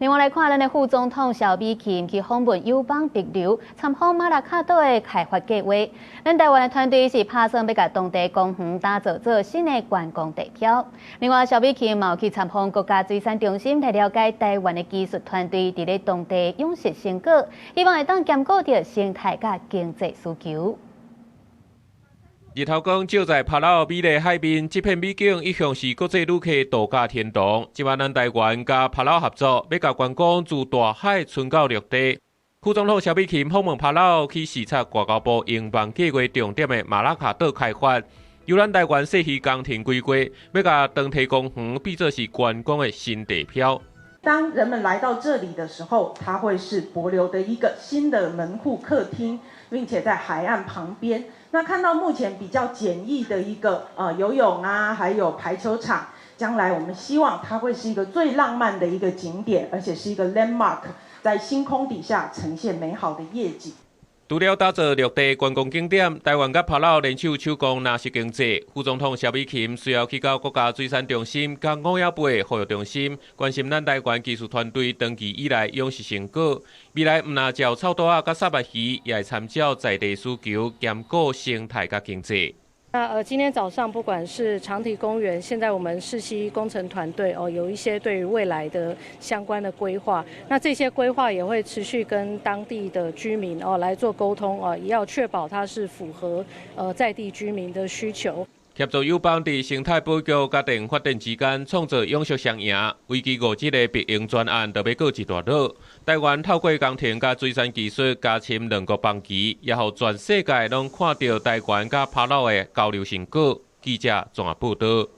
另外來看，咱的副總統蕭美琴去訪問友邦帛琉，參訪馬拉卡島的開發計劃。咱台灣的團隊是打算要甲當地公園打造做新的觀光地標。另外，蕭美琴嘛有去參訪國家水產中心，來了解台灣的技術團隊佇咧當地養殖成果，希望會當兼顧到生態甲經濟需求。日頭光照在帕勞美麗海面，這片美景一向是國際旅客度假天堂。今晚咱台灣甲帕勞合作，要甲觀光自大海伸到陸地。副總統蕭美琴訪問帕勞，去視察外交部營辦計劃重點的馬拉卡島開發，由咱台灣細魚工程規劃，要甲長堤公園變作是觀光的新地標。當人們來到這裡的時候，它會是帛琉的一個新的門戶客廳，並且在海岸旁邊。那看到目前比較簡易的一個游泳啊，還有排球場，將來我們希望它會是一個最浪漫的一個景點，而且是一個 landmark， 在星空底下呈現美好的夜景。除了打造陸地觀光景點，台灣甲帕勞聯手手工納實經濟。副總統蕭美琴需要去到國家水產中心、甲五亞杯保育中心，關心咱台灣技術團隊長期以來養殖成果。未來唔那照臭豆仔甲沙白魚，也會參照在地需求，兼顧生態甲經濟。今天早上不管是長堤公園，現在我們世熙工程團隊有一些對於未來的相關的規劃，那這些規劃也會持續跟當地的居民來做溝通也要確保它是符合在地居民的需求。協助友邦佇生態保育甲地發展之間創造永續雙贏，為期5日的別營專案就要告一段落。台灣透過工程甲水產技術加深兩國邦誼，也讓全世界攏看到台灣甲帕勞的交流成果。記者綜合報道。